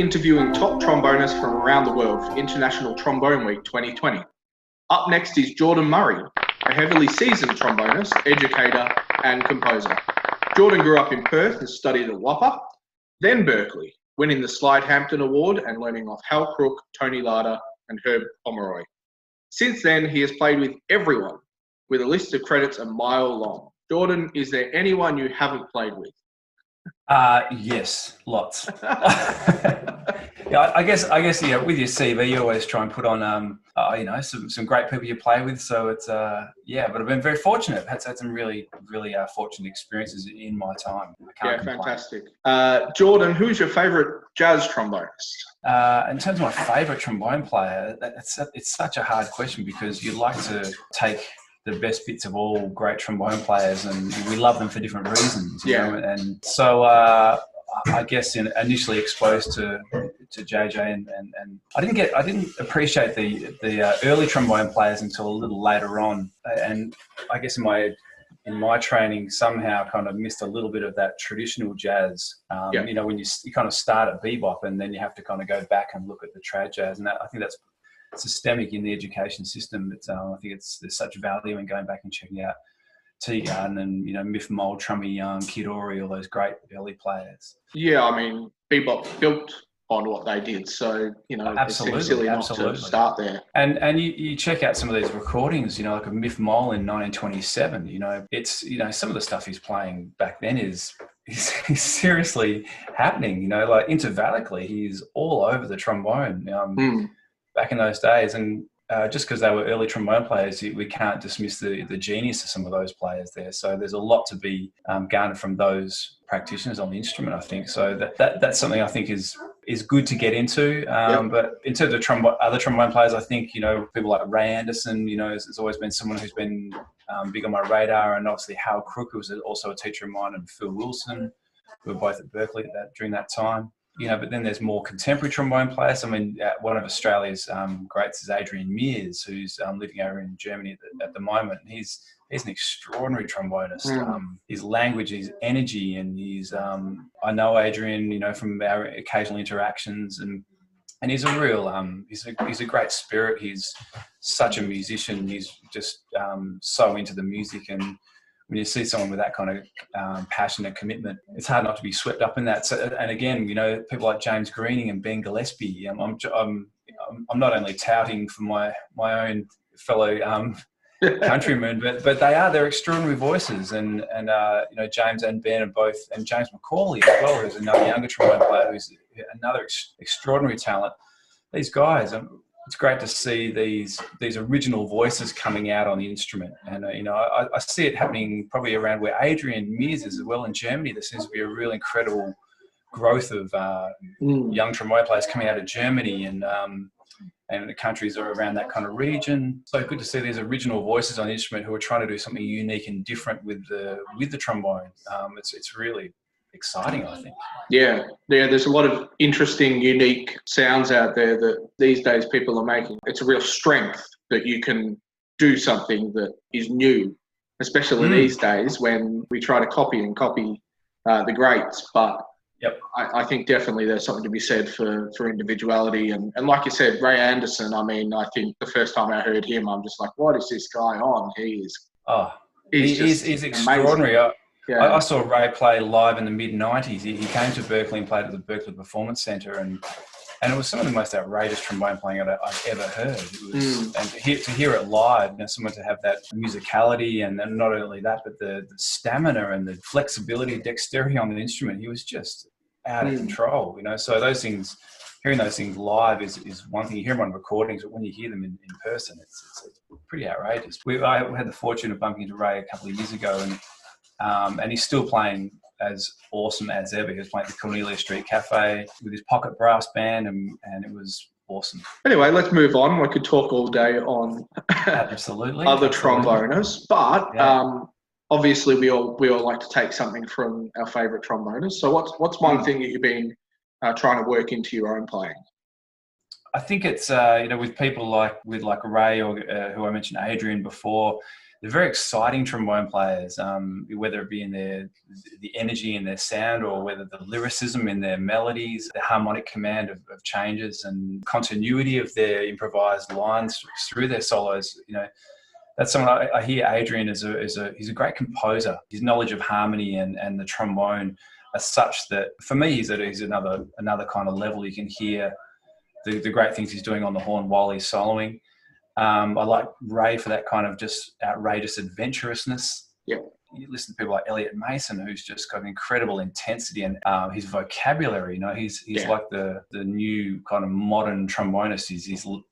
interviewing top trombonists from around the world for International Trombone Week 2020. Up next is Jordan Murray, a heavily seasoned trombonist, educator and composer. Jordan grew up in Perth and studied at WAAPA, then Berkeley, winning the Slide Hampton Award and learning off Hal Crook, Tony Lada and Herb Pomeroy. Since then, he has played with everyone, with a list of credits a mile long. Jordan, is there anyone you haven't played with? Yes, lots. Yeah, I guess, yeah, with your CV, you always try and put on, some great people you play with. So it's, but I've been very fortunate. I've had some really fortunate experiences in my time. I can't complain. Fantastic. Jordan, who's your favourite jazz trombonist? In terms of my favourite trombone player, it's such a hard question because you like to take the best bits of all great trombone players, and we love them for different reasons. You know? And so I guess initially exposed to JJ, and I didn't appreciate the early trombone players until a little later on, and I guess in my training somehow kind of missed a little bit of that traditional jazz. You know, when you kind of start at bebop and then you have to kind of go back and look at the trad jazz, and I think that's systemic in the education system. I think there's such value in going back and checking out Teagarden and Miff Mould, Trummy Young, Kid Ory, all those great early players. Yeah, I mean, bebop built on what they did, so absolutely, it's silly not to start there. And you check out some of these recordings, like a Miff Mould in 1927. It's some of the stuff he's playing back then is seriously happening. Like intervallically, he's all over the trombone. Back in those days, and just because they were early trombone players, we can't dismiss the genius of some of those players there. So there's a lot to be garnered from those practitioners on the instrument, I think. So that's something I think is good to get into. But in terms of other trombone players, I think people like Ray Anderson, has always been someone who's been big on my radar, and obviously Hal Crook, who was also a teacher of mine, and Phil Wilson, who were both at Berkeley during that time. But then there's more contemporary trombone players. I mean, one of Australia's greats is Adrian Mears, who's living over in Germany at the moment. He's an extraordinary trombonist. His language, his energy, and his I know Adrian, from our occasional interactions, and he's a real he's a great spirit. He's such a musician. He's just so into the music, and when you see someone with that kind of passion and commitment, it's hard not to be swept up in that. So, and again, people like James Greening and Ben Gillespie, I'm not only touting for my own fellow countrymen, but they're extraordinary voices, and James and Ben are both, and James McCauley as well, who's another younger trombone player, who's another extraordinary talent. These guys, it's great to see these original voices coming out on the instrument, and I see it happening probably around where Adrian Mears is as well in Germany. There seems to be a real incredible growth of young trombone players coming out of Germany and the countries are around that kind of region. So good to see these original voices on the instrument who are trying to do something unique and different with the trombone. It's really exciting, I think. Yeah, there's a lot of interesting, unique sounds out there that these days people are making. It's a real strength that you can do something that is new, especially these days when we try to copy the greats. But I think definitely there's something to be said for individuality. And like you said, Ray Anderson, I mean, I think the first time I heard him, I'm just like, what is this guy on? He's extraordinary. I saw Ray play live in the mid-90s. He came to Berkeley and played at the Berkeley Performance Centre, and it was some of the most outrageous trombone playing I've ever heard. It was, and to hear it live, someone to have that musicality, and then not only that, but the stamina and the flexibility, dexterity on the instrument, he was just out of control. So those things, hearing those things live is one thing. You hear them on recordings, but when you hear them in person, it's pretty outrageous. I had the fortune of bumping into Ray a couple of years ago, and he's still playing as awesome as ever. He was playing at the Cornelia Street Cafe with his pocket brass band, and it was awesome. Anyway, let's move on. We could talk all day on other trombonists, but obviously we all like to take something from our favourite trombonists. So what's one thing that you've been trying to work into your own playing? I think it's with people like Ray or who I mentioned, Adrian before. They're very exciting trombone players, whether it be in the energy in their sound or whether the lyricism in their melodies, the harmonic command of changes and continuity of their improvised lines through their solos. That's someone I hear. Adrian he's a great composer. His knowledge of harmony and the trombone are such that for me he's another kind of level. You can hear the great things he's doing on the horn while he's soloing. I like Ray for that kind of just outrageous adventurousness. Yeah. You listen to people like Elliot Mason, who's just got incredible intensity and his vocabulary. He's like the new kind of modern trombonist.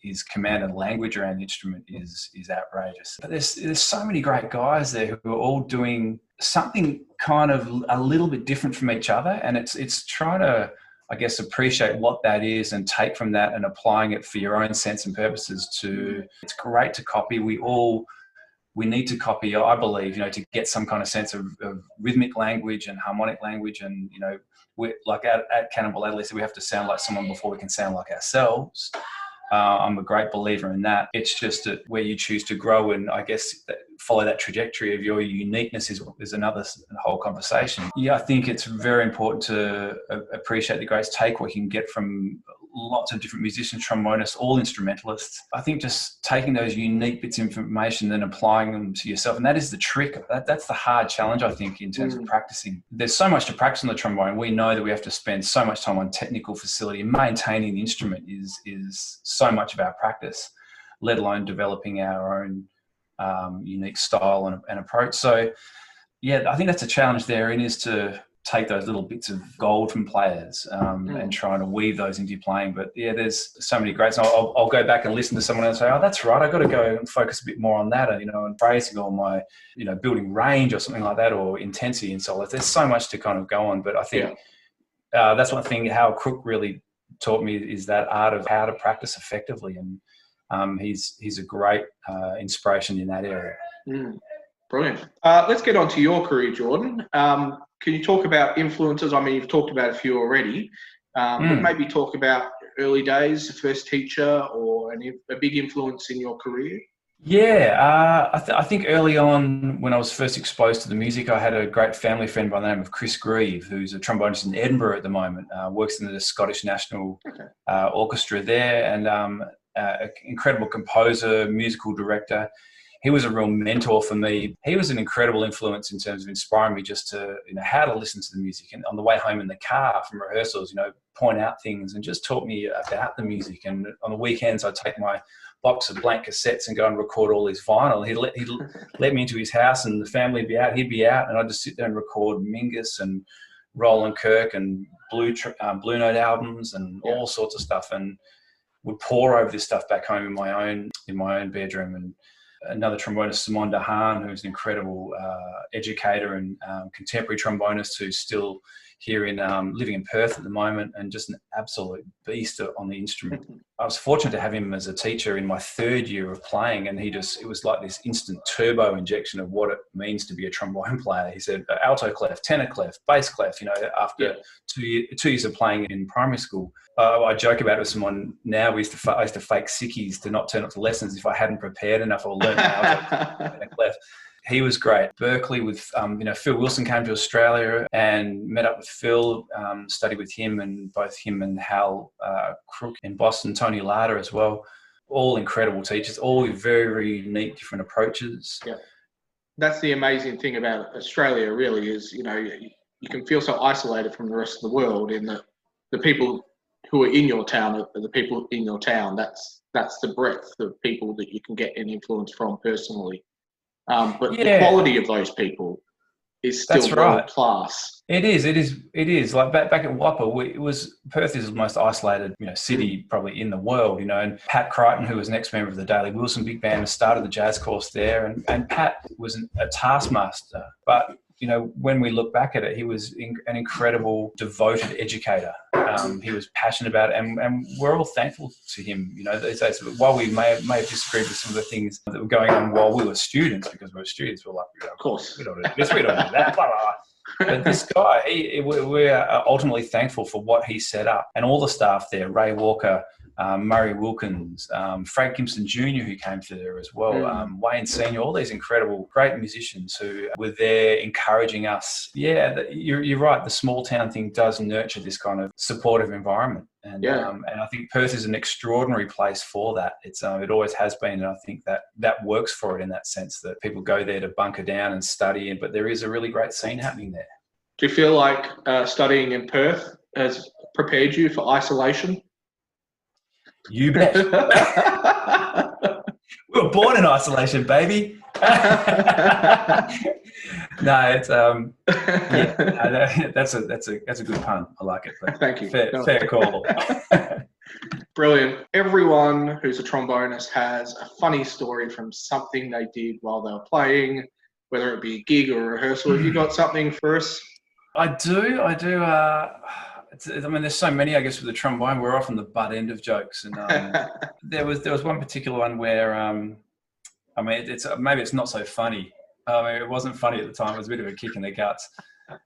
His command and language around the instrument is outrageous. But there's so many great guys there who are all doing something kind of a little bit different from each other, and it's trying to, I guess, appreciate what that is and take from that and applying it for your own sense and purposes. It's great to copy. We need to copy, I believe, to get some kind of sense of rhythmic language and harmonic language. And, we like at Cannonball Adderley, we have to sound like someone before we can sound like ourselves. I'm a great believer in that. It's just that where you choose to grow and I guess follow that trajectory of your uniqueness is another whole conversation. Yeah, I think it's very important to appreciate the greats, take what you can get from lots of different musicians, trombonists, all instrumentalists. I think just taking those unique bits of information and applying them to yourself, and that is the trick. That's the hard challenge, I think, in terms of practicing. There's so much to practice on the trombone. We know that we have to spend so much time on technical facility. Maintaining the instrument is so much of our practice, let alone developing our own unique style and approach. So, yeah, I think that's a challenge there, and is to take those little bits of gold from players and trying to weave those into your playing. But yeah, there's so many greats. I'll go back and listen to someone else and say, oh, that's right, I've got to go and focus a bit more on that, and phrasing or my, building range or something like that, or intensity and so on. There's so much to kind of go on. But I think that's one thing Hal Crook really taught me, is that art of how to practice effectively. And he's a great inspiration in that area. Brilliant. Let's get on to your career, Jordan. Can you talk about influences? I mean, you've talked about a few already, but maybe talk about early days, first teacher, or a big influence in your career. Yeah, I think early on when I was first exposed to the music, I had a great family friend by the name of Chris Grieve, who's a trombonist in Edinburgh at the moment, works in the Scottish National Orchestra there, and an incredible composer, musical director. He was a real mentor for me. He was an incredible influence in terms of inspiring me just to, how to listen to the music. And on the way home in the car from rehearsals, point out things and just taught me about the music. And on the weekends, I'd take my box of blank cassettes and go and record all his vinyl. He'd let me into his house, and the family would be out, he'd be out, and I'd just sit there and record Mingus and Roland Kirk and Blue Note albums and all sorts of stuff, and would pour over this stuff back home in my own bedroom. And another trombonist, Simon DeHaan, who's an incredible educator and contemporary trombonist, who's still here in living in Perth at the moment, and just an absolute beast on the instrument. I was fortunate to have him as a teacher in my third year of playing, and it was like this instant turbo injection of what it means to be a trombone player. He said alto clef, tenor clef, bass clef, after 2 years of playing in primary school. I joke about it with someone now. I used to fake sickies to not turn up to lessons if I hadn't prepared enough or learned alto clef. He was great. Berkeley with, Phil Wilson came to Australia and met up with Phil, studied with him, and both him and Hal Crook in Boston, Tony Lada as well. All incredible teachers, all very, very unique, different approaches. Yeah. That's the amazing thing about Australia, really, is, you can feel so isolated from the rest of the world in that the people who are in your town are the people in your town. That's the breadth of people that you can get an influence from personally. But the quality of those people is still world class. It is. Like back at WAAPA, Perth is the most isolated, city probably in the world, and Pat Crichton, who was an ex-member of the Daly Wilson Big Band, started the jazz course there, and Pat was a taskmaster. But, when we look back at it, he was an incredible, devoted educator. He was passionate about it, and we're all thankful to him. These days, while we may have disagreed with some of the things that were going on while we were students, because we were students, we're like, of course, we don't do this, we don't do that, blah, blah, blah. But this guy, we're ultimately thankful for what he set up, and all the staff there, Ray Walker, Murray Wilkins, Frank Gibson Jr., who came through there as well, Wayne Sr., all these incredible, great musicians who were there encouraging us. Yeah, you're right. The small town thing does nurture this kind of supportive environment. And I think Perth is an extraordinary place for that. It always has been, and I think that works for it in that sense that people go there to bunker down and study, but there is a really great scene happening there. Do you feel like studying in Perth has prepared you for isolation? You bet. We were born in isolation, baby. No, it's that's a good pun. I like it. But thank you. Fair call. Brilliant. Everyone who's a trombonist has a funny story from something they did while they were playing, whether it be a gig or a rehearsal. Have you got something for us? I do. There's so many, I guess, with the trombone. We're often the butt end of jokes, and there was one particular one where, maybe it's not so funny. It wasn't funny at the time. It was a bit of a kick in the guts.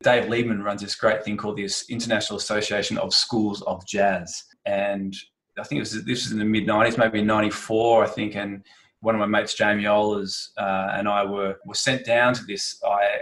Dave Liebman runs this great thing called the International Association of Schools of Jazz, and I think this was in the mid-90s, maybe 94, I think, and one of my mates, Jamie Ollers, and I were sent down to this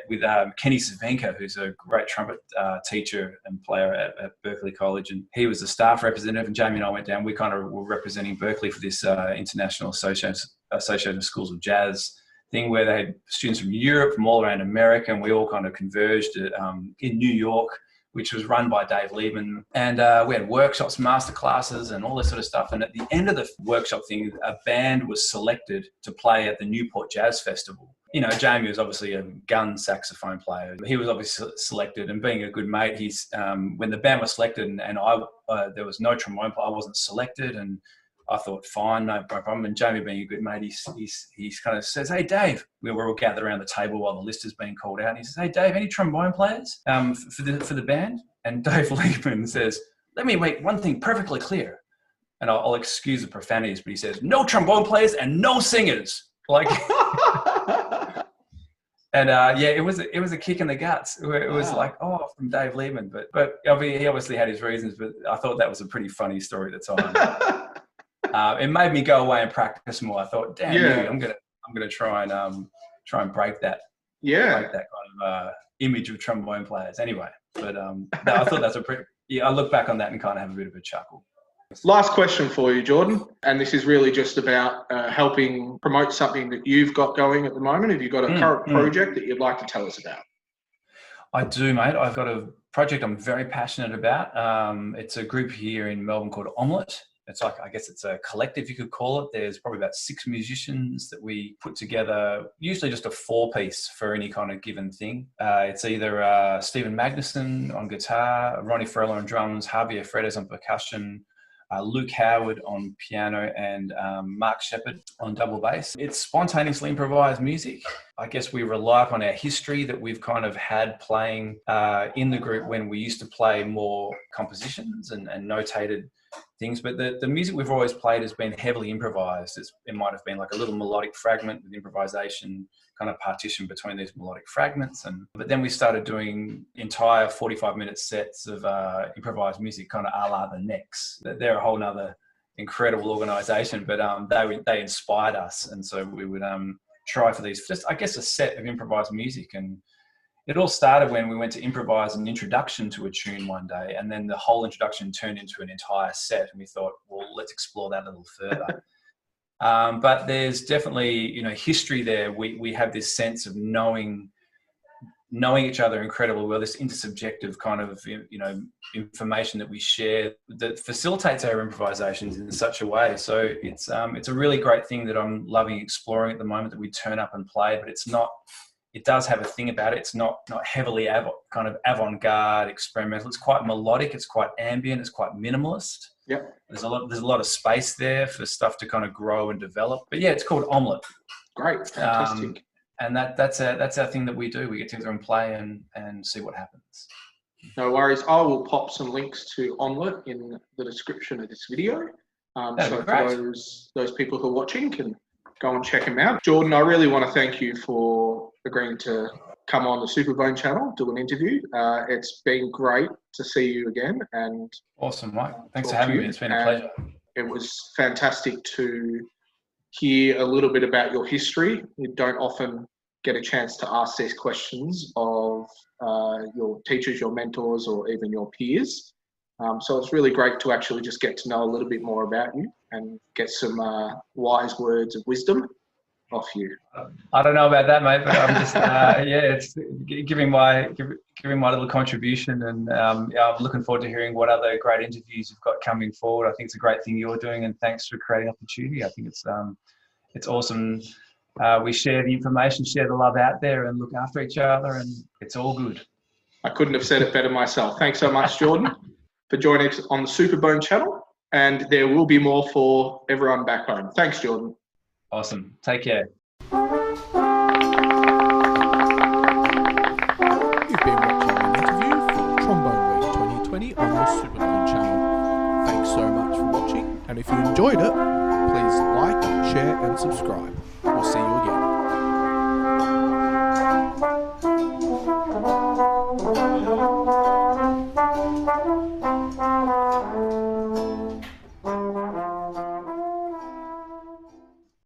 with Kenny Savenka, who's a great trumpet teacher and player at Berkeley College. And he was the staff representative, and Jamie and I went down. We kind of were representing Berkeley for this International Association of Schools of Jazz thing, where they had students from Europe, from all around America, and we all kind of converged in New York, which was run by Dave Liebman. And we had workshops, master classes, and all this sort of stuff. And at the end of the workshop thing, a band was selected to play at the Newport Jazz Festival. You know, Jamie was obviously a gun saxophone player. He was obviously selected, and being a good mate, he's when the band was selected and I there was no trombone player, I wasn't selected, and I thought, fine, no problem. And Jamie, being a good mate, he's kind of says, "Hey, Dave," we were all gathered around the table while the list is being called out. And he says, "Hey, Dave, any trombone players for the band?" And Dave Liebman says, "Let me make one thing perfectly clear." And I'll excuse the profanities, but he says, "No trombone players and no singers." Like, and it was a kick in the guts. It was like, oh, from Dave Liebman, but he obviously had his reasons. But I thought that was a pretty funny story at the time. It made me go away and practice more. I thought, damn, I'm gonna try and break that. Break that kind of image of trombone players. Anyway, but I thought that's I look back on that and kind of have a bit of a chuckle. Last question for you, Jordan, and this is really just about helping promote something that you've got going at the moment. Have you got a current project that you'd like to tell us about? I do, mate. I've got a project I'm very passionate about. It's a group here in Melbourne called Omelette. It's like, I guess it's a collective, you could call it. There's probably about 6 musicians that we put together, usually just a 4-piece for any kind of given thing. It's either Stephen Magnuson on guitar, Ronnie Farrell on drums, Javier Fredes on percussion, Luke Howard on piano, and Mark Shepherd on double bass. It's spontaneously improvised music. I guess we rely upon our history that we've kind of had playing in the group when we used to play more compositions and notated things, but the music we've always played has been heavily improvised. It might have been like a little melodic fragment with improvisation kind of partition between these melodic fragments, but then we started doing entire 45-minute sets of improvised music, kind of a la the Necks. They're a whole nother incredible organisation, but they inspired us, and so we would try for these, just I guess a set of improvised music. And it all started when we went to improvise an introduction to a tune one day, and then the whole introduction turned into an entire set, and we thought, well, let's explore that a little further. But there's definitely, history there. We have this sense of knowing each other incredibly well, this intersubjective kind of, information that we share that facilitates our improvisations in such a way. So it's a really great thing that I'm loving exploring at the moment, that we turn up and play, but it does have a thing about it. It's not heavily kind of avant-garde, experimental. It's quite melodic. It's quite ambient. It's quite minimalist. Yep. There's a lot of space there for stuff to kind of grow and develop. But yeah, it's called Omelette. Great, fantastic. And that's our thing that we do. We get together and play and see what happens. No worries. I will pop some links to Omelette in the description of this video. So for those people who are watching can go and check them out. Jordan, I really want to thank you for agreeing to come on the Superbone channel, do an interview. It's been great to see you again. And awesome, Mike. Thanks for having me. It's been a pleasure. it was fantastic to hear a little bit about your history. You don't often get a chance to ask these questions of your teachers, your mentors, or even your peers. So it's really great to actually just get to know a little bit more about you and get some wise words of wisdom off you. I don't know about that, mate, but I'm just it's giving my little contribution, and I'm looking forward to hearing what other great interviews you've got coming forward. I think it's a great thing you're doing, and thanks for creating opportunity. I think it's awesome. We share the information, share the love out there, and look after each other, and it's all good. I couldn't have said it better myself. Thanks so much, Jordan, for joining us on the Superbone channel, and there will be more for everyone back home. Thanks, Jordan. Awesome. Take care. You've been watching an interview for Trombone Week 2020 on the Superbone channel. Thanks so much for watching, and if you enjoyed it, please like, share and subscribe. We'll see you